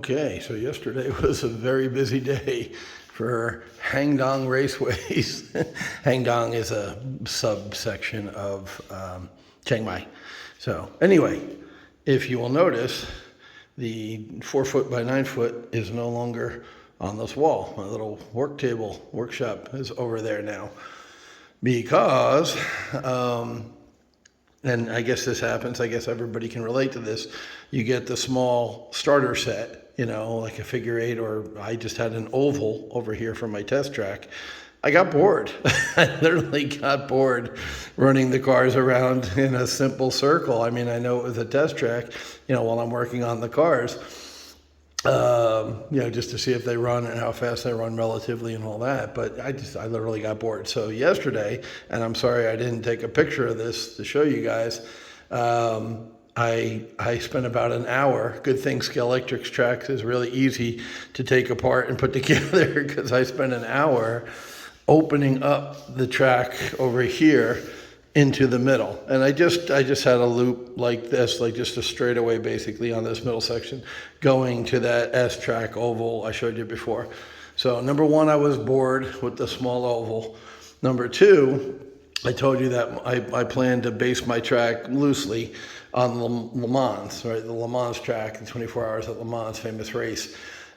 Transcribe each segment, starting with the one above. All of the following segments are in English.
Okay, so yesterday was a very busy day for Hangdong Raceways. Hangdong is a subsection of Chiang Mai. So anyway, if you will notice, the 4 foot by 9 foot is no longer on this wall. My little workshop is over there now because and I guess this happens, I guess everybody can relate to this. You get the small starter set, like a figure 8, or I just had an oval over here for my test track. I got bored. I literally got bored running the cars around in a simple circle. I mean, I know it was a test track, while I'm working on the cars, just to see if they run and how fast they run relatively and all that. But I literally got bored. So yesterday, and I'm sorry I didn't take a picture of this to show you guys, I spent about an hour. Good thing Scalextric's tracks is really easy to take apart and put together, because I spent an hour opening up the track over here into the middle. And I just had a loop like this, like just a straightaway basically on this middle section going to that S track oval I showed you before. So number one, I was bored with the small oval. Number two, I told you that I plan to base my track loosely on Le Mans, right? The Le Mans track, the 24 Hours at Le Mans, famous race.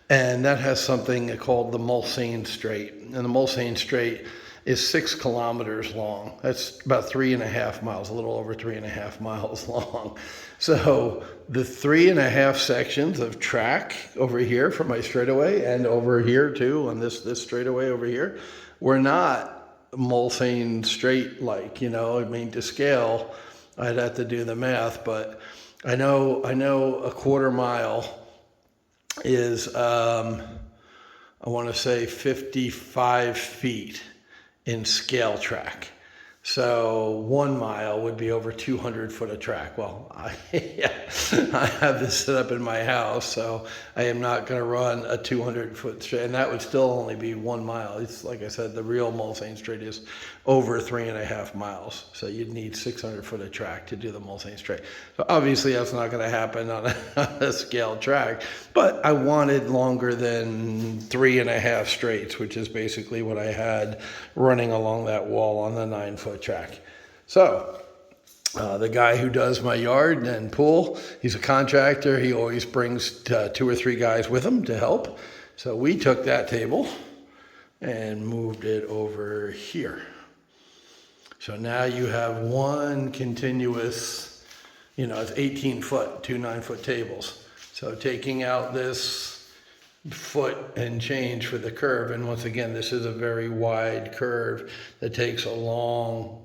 And that has something called the Mulsanne Straight. And the Mulsanne Straight is 6 kilometers long. That's about 3.5 miles, a little over 3.5 miles long. So the 3.5 sections of track over here for my straightaway, and over here too on this straightaway over here, were not Mulsanne Straight like, to scale, I'd have to do the math, but I know a quarter mile is, I want to say 55 feet in scale track. So 1 mile would be over 200 foot of track. Well, I have this set up in my house, so I am not going to run a 200 foot straight, and that would still only be 1 mile. It's like I said, the real Mulsanne Straight is over 3.5 miles. So you'd need 600 foot of track to do the Mulsanne Straight. So obviously that's not going to happen on a scale track, but I wanted longer than 3.5 straights, which is basically what I had running along that wall on the 9 foot track. So the guy who does my yard and pool, he's a contractor. He always brings 2 or 3 guys with him to help. So we took that table and moved it over here. So now you have one continuous, it's 18 foot, 2 9-foot tables. So taking out this foot and change for the curve, and once again, this is a very wide curve that takes a long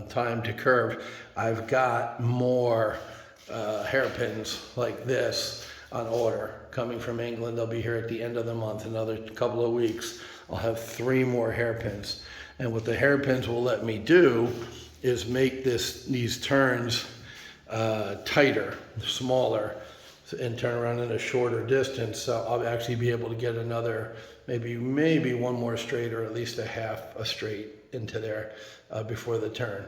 time to curve. I've got more hairpins like this on order coming from England. They'll be here at the end of the month, another couple of weeks. I'll have 3 more hairpins. And what the hairpins will let me do is make these turns tighter, smaller, and turn around in a shorter distance. So I'll actually be able to get another, maybe 1 more straight, or at least a half a straight into there before the turn.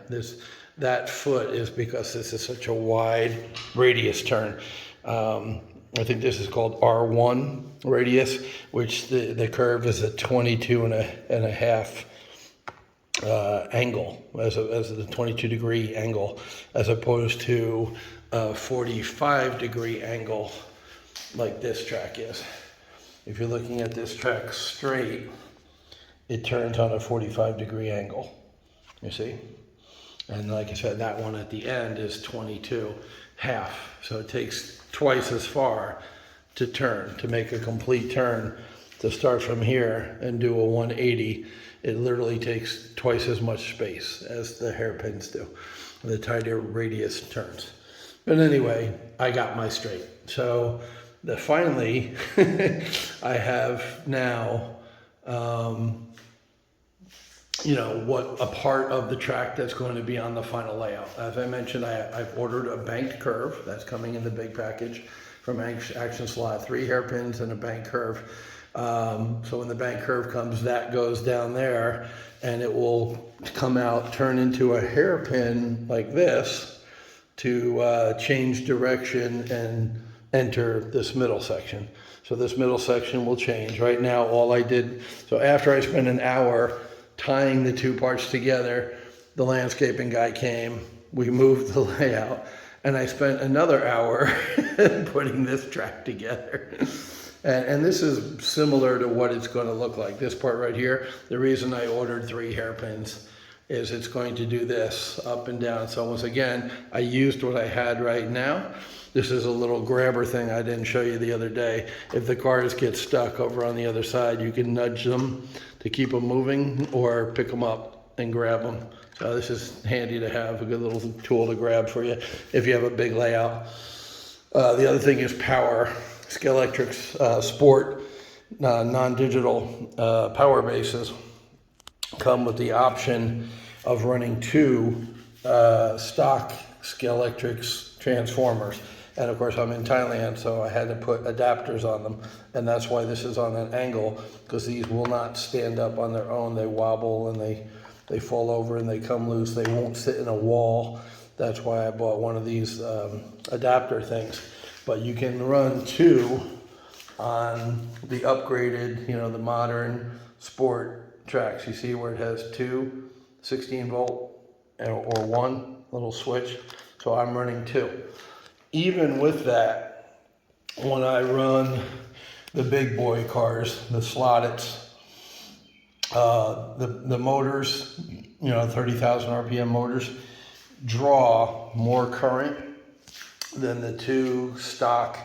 That foot is because this is such a wide radius turn. I think this is called R1 radius, which the curve is a 22.5 angle, as a 22 degree angle, as opposed to a 45 degree angle like this track is. If you're looking at this track straight, it turns on a 45 degree angle, you see? And like I said, that one at the end is 22.5. So it takes twice as far to turn, to make a complete turn. To start from here and do a 180, it literally takes twice as much space as the hairpins do, the tighter radius turns. But anyway, I got my straight. So finally, I have now, what a part of the track that's going to be on the final layout. As I mentioned, I've ordered a banked curve that's coming in the big package from Action Slot, 3 hairpins and a banked curve. So when the bank curve comes, that goes down there, and it will come out, turn into a hairpin like this to change direction enter this middle section. So this middle section will change. Right now, all I did, so after I spent an hour tying the two parts together, the landscaping guy came, we moved the layout, and I spent another hour putting this track together. And this is similar to what it's going to look like. This part right here, the reason I ordered 3 hairpins is it's going to do this up and down. So once again, I used what I had right now. This is a little grabber thing I didn't show you the other day. If the cars get stuck over on the other side, you can nudge them to keep them moving or pick them up and grab them. So this is handy to have, a good little tool to grab for you if you have a big layout. The other thing is power. Scalextric's Sport non-digital power bases come with the option of running 2 stock Scalextric's transformers. And of course I'm in Thailand, so I had to put adapters on them. And that's why this is on an angle, because these will not stand up on their own. They wobble and they fall over and they come loose. They won't sit in a wall. That's why I bought one of these adapter things. But you can run 2 on the upgraded, the modern sport tracks. You see where it has 2 16 volt or 1 little switch. So I'm running 2. Even with that, when I run the big boy cars, the Slottits, the motors, 30,000 RPM motors, draw more current than the 2 stock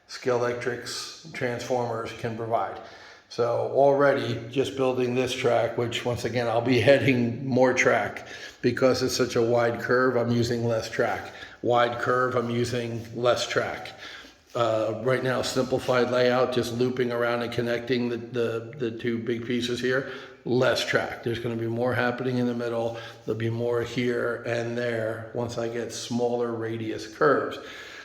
Scalextric's transformers can provide. So already just building this track, which once again, I'll be heading more track because it's such a wide curve, I'm using less track. Wide curve, I'm using less track. Right now, simplified layout, just looping around and connecting the 2 big pieces here, less track. There's going to be more happening in the middle. There'll be more here and there once I get smaller radius curves.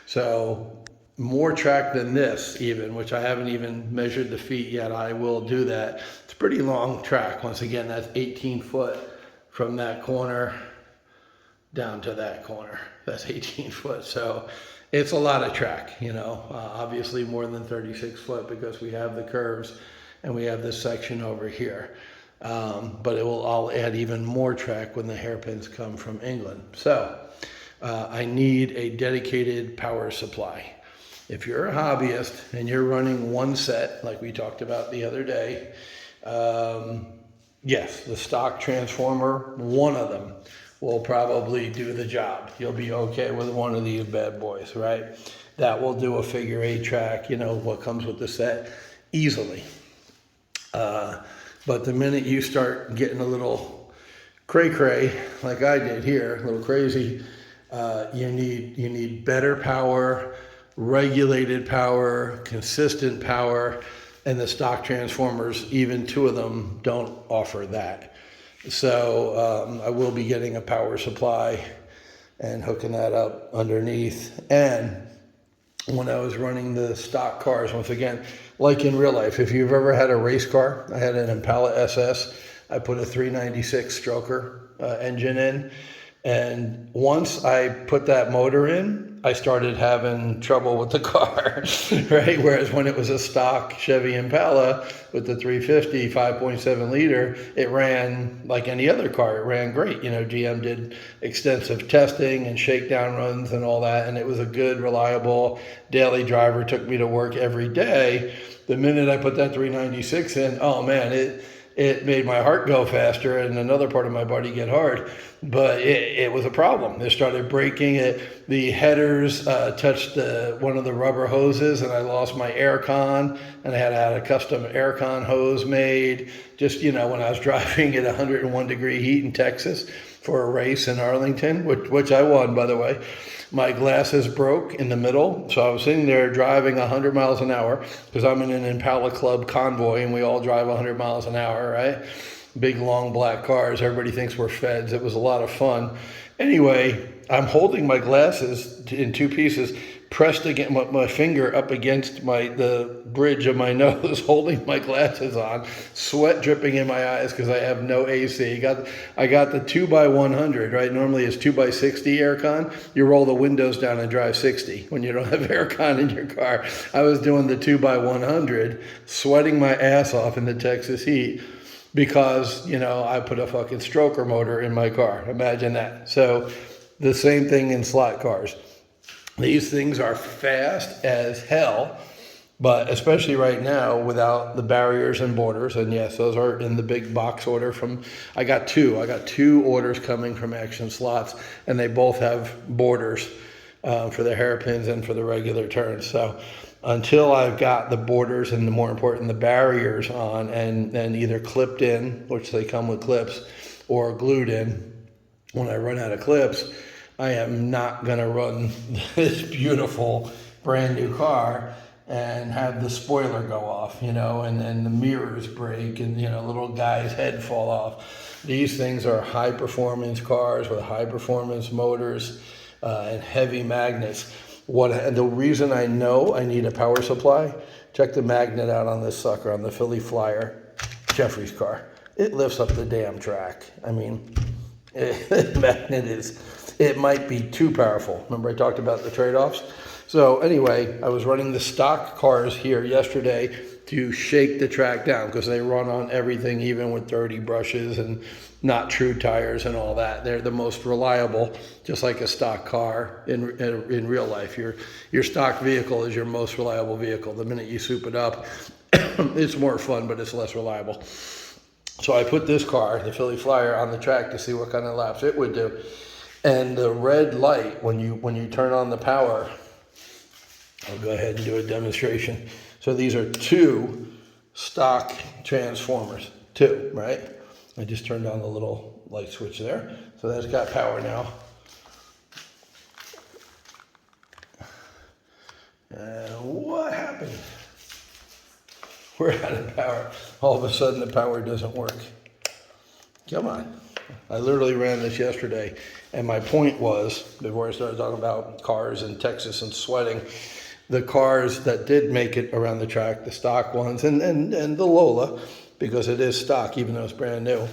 So more track than this even, which I haven't even measured the feet yet. I will do that. It's a pretty long track. Once again, that's 18 foot from that corner down to that corner. That's 18 foot. So it's a lot of track, obviously more than 36 foot because we have the curves and we have this section over here. But I'll add even more track when the hairpins come from England. So I need a dedicated power supply. If you're a hobbyist and you're running 1 set, like we talked about the other day, yes, the stock transformer, 1 of them will probably do the job. You'll be okay with 1 of these bad boys, right? That will do a figure 8 track, what comes with the set, easily. But the minute you start getting a little cray-cray, like I did here, a little crazy, you need better power, regulated power, consistent power, and the stock transformers, even 2 of them, don't offer that. So I will be getting a power supply and hooking that up underneath. And when I was running the stock cars, once again, like in real life, if you've ever had a race car, I had an Impala SS. I put a 396 stroker engine in. And once I put that motor in, I started having trouble with the car, right? Whereas when it was a stock Chevy Impala with the 350 5.7 liter, it ran like any other car. It ran great. GM did extensive testing and shakedown runs and all that. And it was a good, reliable daily driver. Took me to work every day. The minute I put that 396 in, oh man, it made my heart go faster and another part of my body get hard. But it was a problem. It started breaking. The headers touched one of the rubber hoses, and I lost my air con, and I had to have a custom air con hose made. Just, when I was driving at 101 degree heat in Texas for a race in Arlington, which I won, by the way. My glasses broke in the middle, so I was sitting there driving 100 miles an hour because I'm in an Impala Club convoy, and we all drive 100 miles an hour, right? Big, long black cars. Everybody thinks we're feds. It was a lot of fun. Anyway, I'm holding my glasses in two pieces, pressed against my finger up against the bridge of my nose, holding my glasses on, sweat dripping in my eyes because I have no AC. I got the 2x100, right? Normally it's 2x60 aircon. You roll the windows down and drive 60 when you don't have aircon in your car. I was doing the 2x100, sweating my ass off in the Texas heat because, I put a fucking stroker motor in my car. Imagine that. So the same thing in slot cars. These things are fast as hell, but especially right now without the barriers and borders. And yes, those are in the big box order I got two orders coming from Action Slots, and they both have borders for the hairpins and for the regular turns. So until I've got the borders and, the more important, the barriers on and either clipped in, which they come with clips, or glued in, when I run out of clips, I am not going to run this beautiful brand new car and have the spoiler go off, and the mirrors break and, little guy's head fall off. These things are high performance cars with high performance motors and heavy magnets. The reason I know I need a power supply, check the magnet out on this sucker, on the Philly Flyer, Jeffrey's car. It lifts up the damn track. I mean, the magnet it might be too powerful. Remember I talked about the trade-offs? So anyway, I was running the stock cars here yesterday to shake the track down because they run on everything, even with dirty brushes and not true tires and all that. They're the most reliable, just like a stock car in real life. Your stock vehicle is your most reliable vehicle. The minute you soup it up, it's more fun, but it's less reliable. So I put this car, the Philly Flyer, on the track to see what kind of laps it would do. And the red light, when you turn on the power, I'll go ahead and do a demonstration. So these are two stock transformers, two, right? I just turned on the little light switch there. So that's got power now. What happened? We're out of power. All of a sudden the power doesn't work. Come on. I literally ran this yesterday, and my point was, before I started talking about cars in Texas and sweating, the cars that did make it around the track, the stock ones, and the Lola, because it is stock, even though it's brand new,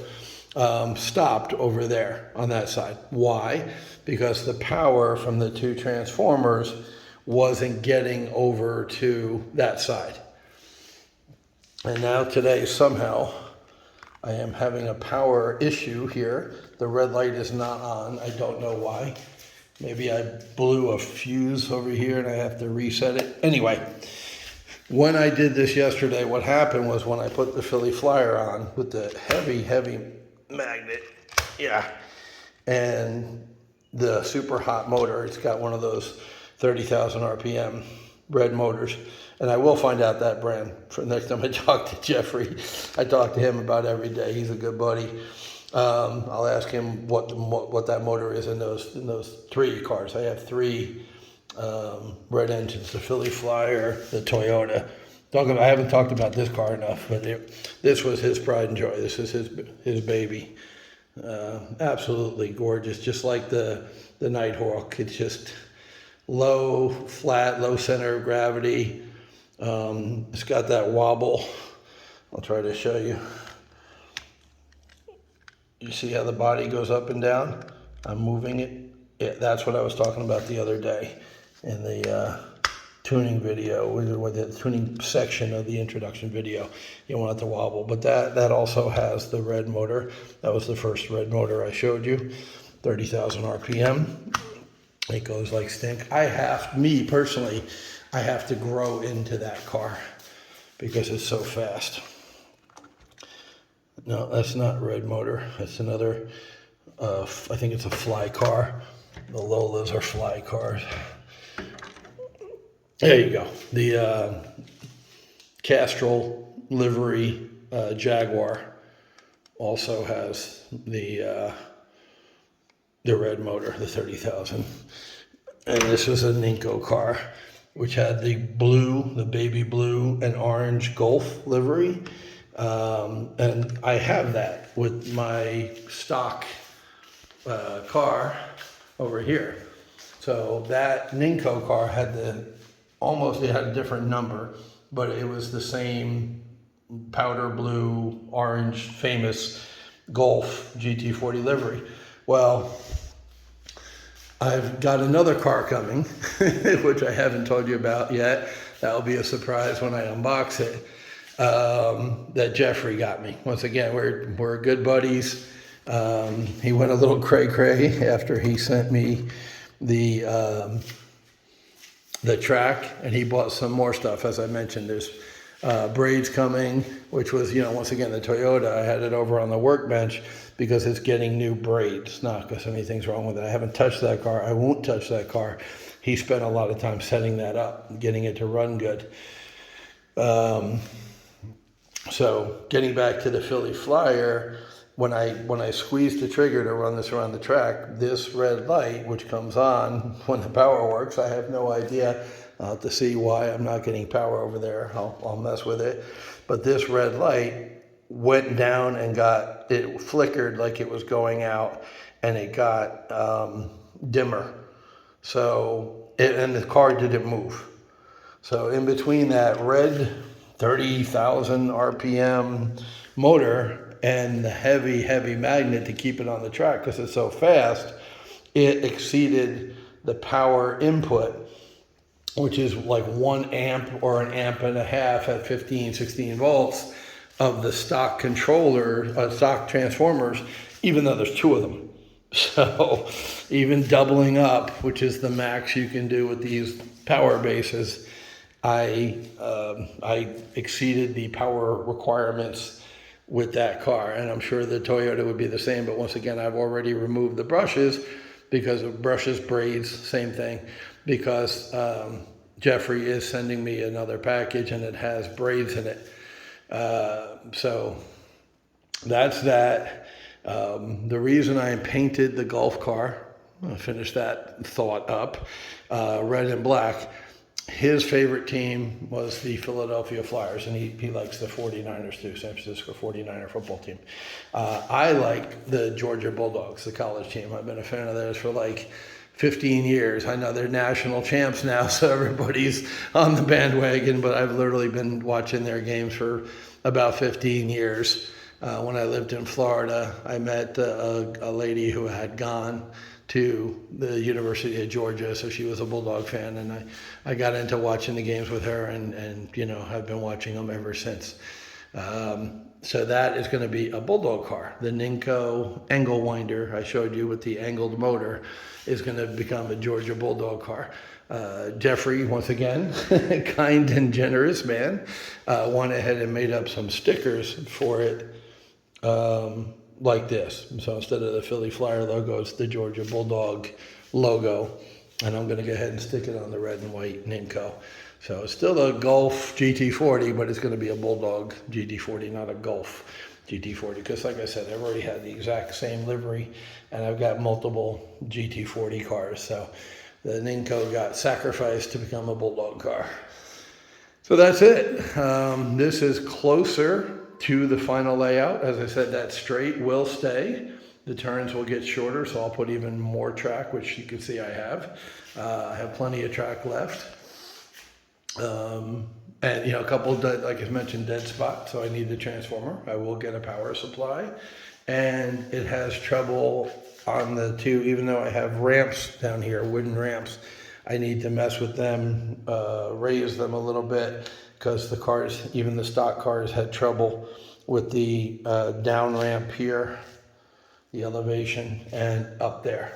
stopped over there on that side. Why? Because the power from the two transformers wasn't getting over to that side. And now today, somehow, I am having a power issue here. The red light is not on. I don't know why. Maybe I blew a fuse over here and I have to reset it. Anyway, when I did this yesterday, what happened was when I put the Philly Flyer on with the heavy magnet, and the super hot motor, it's got one of those 30,000 RPM red motors. And I will find out that brand for next time I talk to Jeffrey. I talk to him about every day. He's a good buddy. I'll ask him what that motor is in those three cars. I have three red engines: the Philly Flyer, the Toyota. I haven't talked about this car enough, but this was his pride and joy. This is his baby. Absolutely gorgeous, just like the Nighthawk. It's just low center of gravity. It's got that wobble. I'll try to show you. You see how the body goes up and down? I'm moving it. Yeah, that's what I was talking about the other day in the tuning video, with the tuning section of the introduction video. You want it to wobble, but that also has the red motor. That was the first red motor I showed you, 30,000 RPM. It goes like stink. Me personally, I have to grow into that car because it's so fast. No, that's not red motor. That's another, I think it's a fly car. The Lolas are fly cars. There you go. The Castrol livery Jaguar also has the red motor, the 30,000. And this was a Ninko car, which had the baby blue and orange Golf livery. And I have that with my stock car, over here. So that Ninko car had it had a different number, but it was the same powder blue, orange, famous Golf GT40 livery. Well, I've got another car coming, which I haven't told you about yet. That'll be a surprise when I unbox it. That Jeffrey got me. Once again, we're good buddies. He went a little cray-cray after he sent me the track, and he bought some more stuff. As I mentioned, there's braids coming, which was, once again, the Toyota. I had it over on the workbench because it's getting new braids, not because anything's wrong with it. I haven't touched that car. I won't touch that car. He spent a lot of time setting that up, getting it to run good. So getting back to the Philly Flyer, when I squeeze the trigger to run this around the track, this red light, which comes on when the power works, I have no idea. I'll have to see why I'm not getting power over there. I'll mess with it. But this red light went down and it flickered like it was going out, and it got dimmer. So, and the car didn't move. So in between that red 30,000 RPM motor and the heavy magnet to keep it on the track because it's so fast, it exceeded the power input, which is like 1 amp or 1.5 amps at 15, 16 volts of the stock controller, stock transformers, even though there's 2 of them. So even doubling up, which is the max you can do with these power bases, I exceeded the power requirements with that car, and I'm sure the Toyota would be the same. But once again, I've already removed the brushes because of brushes, braids, same thing, because Jeffrey is sending me another package and it has braids in it. So that's that. The reason I painted the Golf car, I'll finish that thought up, red and black. His favorite team was the Philadelphia Flyers, and he likes the 49ers too, San Francisco 49er football team. I like the Georgia Bulldogs, the college team. I've been a fan of theirs for like 15 years. I know they're national champs now, so everybody's on the bandwagon, but I've literally been watching their games for about 15 years. When I lived in Florida, I met a lady who had gone to the University of Georgia, so she was a Bulldog fan, and I got into watching the games with her, and have been watching them ever since. So that is going to be a Bulldog car. The Ninko angle winder I showed you with the angled motor is going to become a Georgia Bulldog car. Jeffrey, once again, kind and generous man, went ahead and made up some stickers for it, like this. So instead of the Philly Flyer logo, it's the Georgia Bulldog logo. And I'm going to go ahead and stick it on the red and white Ninko. So it's still a Golf GT40, but it's going to be a Bulldog GT40, not a Golf GT40. Because like I said, I've already had the exact same livery, and I've got multiple GT40 cars. So the Ninko got sacrificed to become a Bulldog car. So that's it. This is closer to the final layout. As I said, that straight will stay. The turns will get shorter, so I'll put even more track, which you can see I have. I have plenty of track left. And a couple, like I mentioned, dead spots, so I need the transformer. I will get a power supply. And it has trouble on the 2, even though I have ramps down here, wooden ramps. I need to mess with them, raise them a little bit, because the cars, even the stock cars, had trouble with the down ramp here, the elevation, and up there,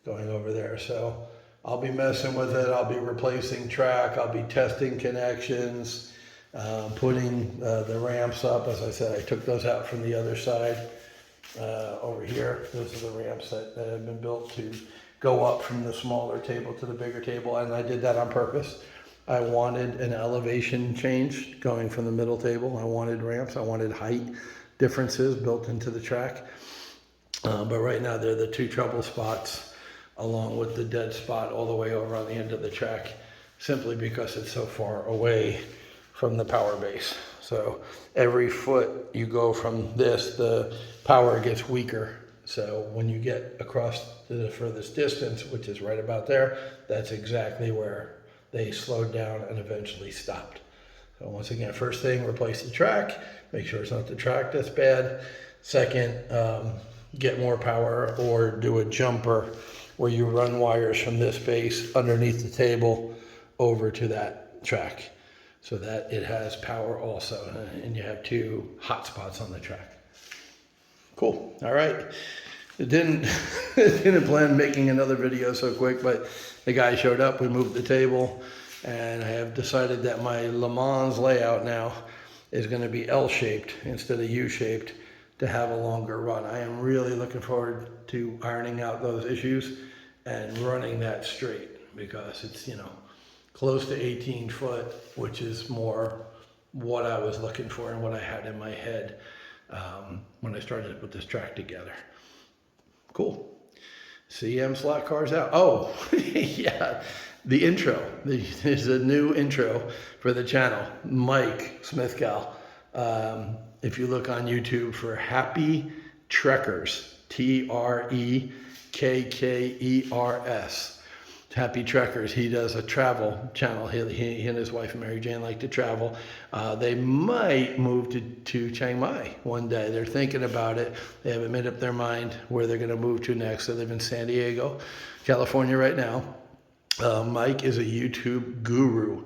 going over there. So I'll be messing with it. I'll be replacing track. I'll be testing connections, putting the ramps up. As I said, I took those out from the other side over here. Those are the ramps that have been built to go up from the smaller table to the bigger table, and I did that on purpose. I wanted an elevation change going from the middle table. I wanted ramps. I wanted height differences built into the track. But right now they're the 2 trouble spots, along with the dead spot all the way over on the end of the track, simply because it's so far away from the power base. So every foot you go from this, the power gets weaker. So when you get across to the furthest distance, which is right about there, that's exactly where they slowed down and eventually stopped. So once again, first thing, replace the track. Make sure it's not the track that's bad. Second, get more power or do a jumper where you run wires from this base underneath the table over to that track so that it has power also, and you have two hot spots on the track. Cool. All right. Didn't plan making another video so quick, but the guy showed up. We moved the table, and I have decided that my Le Mans layout now is going to be L-shaped instead of U-shaped to have a longer run. I am really looking forward to ironing out those issues and running that straight, because it's, you know, close to 18 foot, which is more what I was looking for and what I had in my head when I started to put this track together. Cool. CM slot cars out. Oh, yeah, the intro. There's a new intro for the channel, Mike Smithgal. If you look on YouTube for Happy Trekkers, Trekkers, Happy Trekkers. He does a travel channel. He and his wife Mary Jane like to travel. They might move to Chiang Mai one day. They're thinking about it. They haven't made up their mind where they're going to move to next. They live in San Diego, California right now. Mike is a YouTube guru.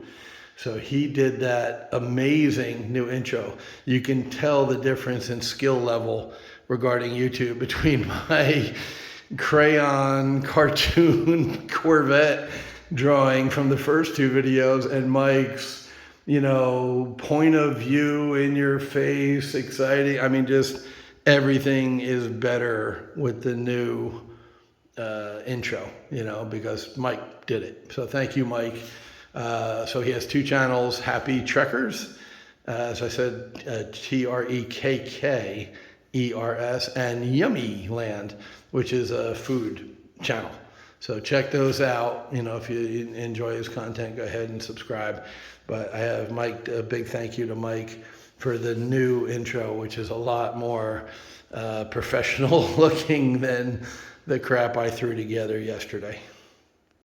So he did that amazing new intro. You can tell the difference in skill level regarding YouTube between my crayon cartoon Corvette drawing from the first two videos and Mike's, you know, point of view, in your face, exciting. I mean, just everything is better with the new intro, you know, because Mike did it. So thank you, Mike. So he has two channels, Happy Trekkers, as I said, Trekkers, and Yummy Land, which is a food channel. So check those out. You know, if you enjoy his content, go ahead and subscribe. But I have Mike, a big thank you to Mike for the new intro, which is a lot more professional looking than the crap I threw together yesterday.